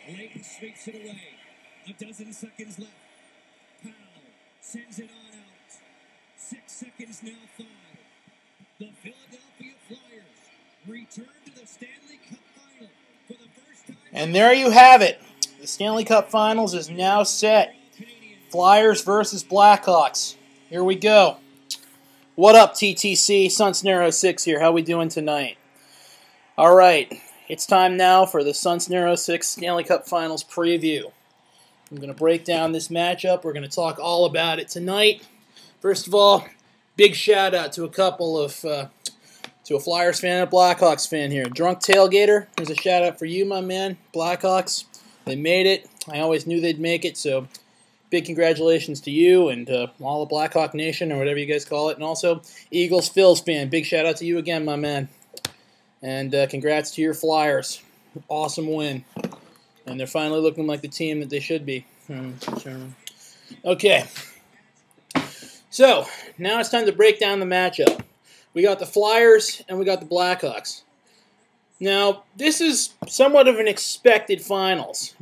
Leighton sweeps it away. A dozen seconds left. Powell sends it on out. 6 seconds now, 5. The Philadelphia Flyers return to the Stanley Cup Final for the first time. And there you have it. The Stanley Cup Finals is now set. Flyers versus Blackhawks. Here we go. What up, TTC? Sunsnero 6 here. How we doing tonight? All right. It's time now for the Sunsnero 6 Stanley Cup Finals preview. I'm going to break down this matchup. We're going to talk all about it tonight. First of all, big shout out to to a Flyers fan and a Blackhawks fan here. Drunk Tailgater, here's a shout out for you, my man. Blackhawks, they made it. I always knew they'd make it, so big congratulations to you and all the Blackhawk Nation, or whatever you guys call it. And also, Eagles Phils fan, big shout out to you again, my man. And congrats to your Flyers. Awesome win. And they're finally looking like the team that they should be. Okay. So, now it's time to break down the matchup. We got the Flyers and we got the Blackhawks. Now, this is somewhat of an expected finals.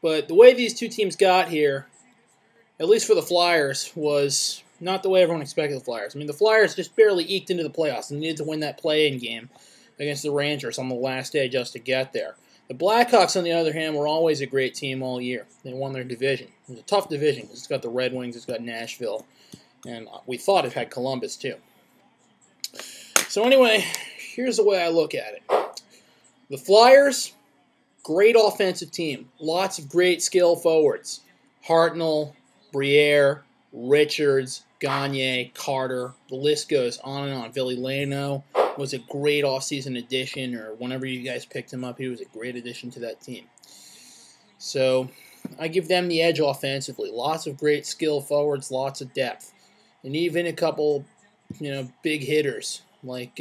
But the way these two teams got here, at least for the Flyers, was not the way everyone expected the Flyers. The Flyers just barely eked into the playoffs and needed to win that play-in game against the Rangers on the last day just to get there. The Blackhawks, on the other hand, were always a great team all year. They won their division. It was a tough division. It's got the Red Wings, it's got Nashville, and we thought it had Columbus too. So anyway, here's the way I look at it. The Flyers, great offensive team. Lots of great skill forwards. Hartnell, Briere, Richards, Gagne, Carter. The list goes on and on. Ville Leno was a great offseason addition, or whenever you guys picked him up, he was a great addition to that team. So I give them the edge offensively. Lots of great skill forwards, lots of depth. And even a couple, big hitters like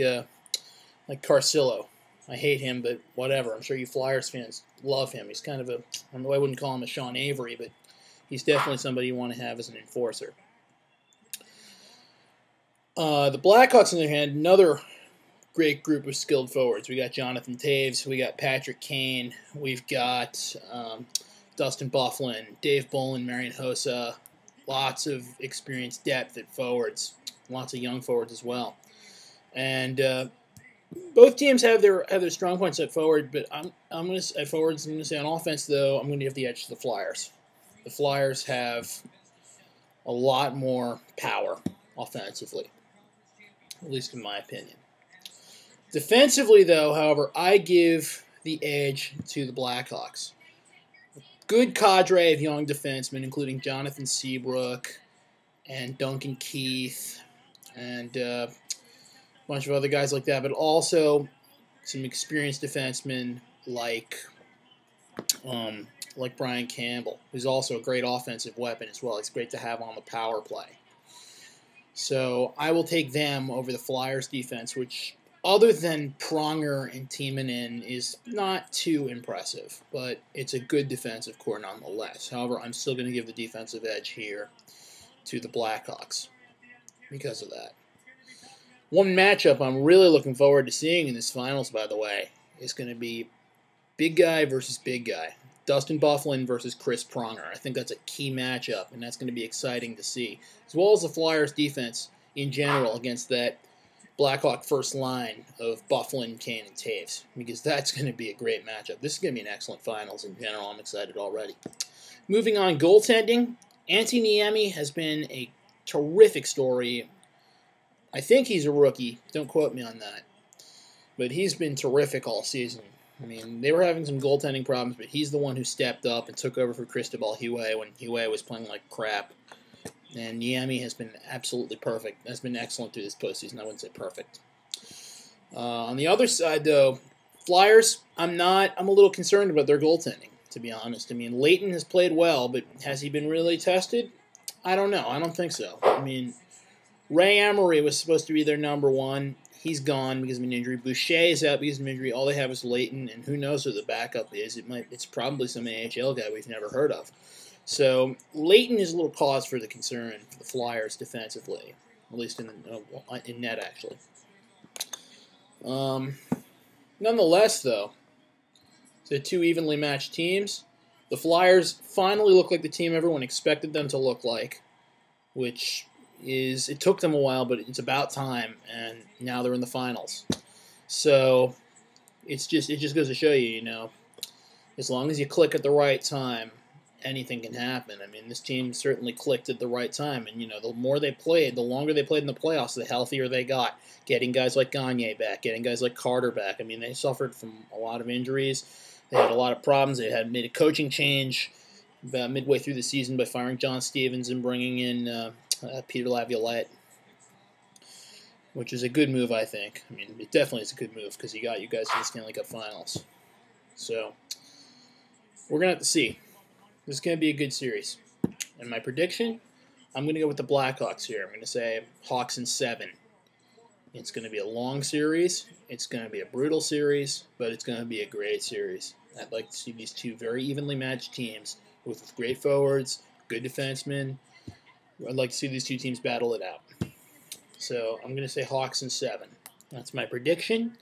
Carcillo. I hate him, but whatever. I'm sure you Flyers fans love him. He's kind of I wouldn't call him a Sean Avery, but he's definitely somebody you want to have as an enforcer. The Blackhawks, on the other hand, another great group of skilled forwards. We got Jonathan Taves, we got Patrick Kane, we've got Dustin Byfuglien, Dave Bolin, Marian Hossa. Lots of experienced depth at forwards. Lots of young forwards as well. And both teams have their strong points at forward, but I'm going to say on offense though, I'm going to give the edge to the Flyers. The Flyers have a lot more power offensively, at least in my opinion. Defensively though, however, I give the edge to the Blackhawks. A good cadre of young defensemen, including Jonathan Seabrook and Duncan Keith and a bunch of other guys like that, but also some experienced defensemen like Brian Campbell, who's also a great offensive weapon as well. It's great to have on the power play. So I will take them over the Flyers defense, which other than Pronger and Timonen is not too impressive, but it's a good defensive core nonetheless. However, I'm still going to give the defensive edge here to the Blackhawks because of that. One matchup I'm really looking forward to seeing in this finals, by the way, is going to be big guy versus big guy. Dustin Byfuglien versus Chris Pronger. I think that's a key matchup, and that's going to be exciting to see. As well as the Flyers' defense in general against that Blackhawk first line of Byfuglien, Kane, and Taves, because that's going to be a great matchup. This is going to be an excellent finals in general. I'm excited already. Moving on, goaltending. Antti Niemi has been a terrific story. I think he's a rookie. Don't quote me on that. But he's been terrific all season. They were having some goaltending problems, but he's the one who stepped up and took over for Cristobal Huet when Huet was playing like crap. And Niemi has been absolutely perfect. Has been excellent through this postseason. I wouldn't say perfect. On the other side, though, Flyers, I'm a little concerned about their goaltending, to be honest. Leighton has played well, but has he been really tested? I don't know. I don't think so. Ray Emery was supposed to be their number one. He's gone because of an injury. Boucher is out because of an injury. All they have is Leighton, and who knows who the backup is. It's probably some AHL guy we've never heard of. So Leighton is a little cause for the concern for the Flyers defensively, at least in net, actually. Nonetheless, though, So 2 evenly matched teams. The Flyers finally look like the team everyone expected them to look like, which is, it took them a while, but it's about time, and now they're in the finals. So it just goes to show you, you know, as long as you click at the right time, anything can happen. I mean, this team certainly clicked at the right time, and, you know, the more they played, the longer they played in the playoffs, the healthier they got. Getting guys like Gagne back, getting guys like Carter back. I mean, they suffered from a lot of injuries. They had a lot of problems. They had made a coaching change about midway through the season by firing John Stevens and bringing in Peter Laviolette, which is a good move, I think. I mean, it definitely is a good move because he got you guys to the Stanley Cup Finals. So we're going to have to see. This is going to be a good series. And my prediction, I'm going to go with the Blackhawks here. I'm going to say Hawks in 7. It's going to be a long series. It's going to be a brutal series, but it's going to be a great series. I'd like to see these 2 very evenly matched teams with great forwards, good defensemen. I'd like to see these 2 teams battle it out. So I'm going to say Hawks in 7. That's my prediction.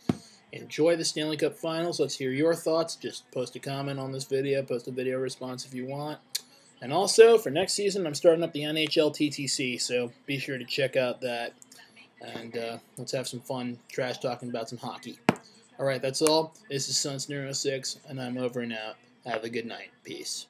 Enjoy the Stanley Cup Finals. Let's hear your thoughts. Just post a comment on this video. Post a video response if you want. And also, for next season, I'm starting up the NHL TTC, so be sure to check out that. And let's have some fun trash talking about some hockey. All right, that's all. This is Suns Neuro 6, and I'm over and out. Have a good night. Peace.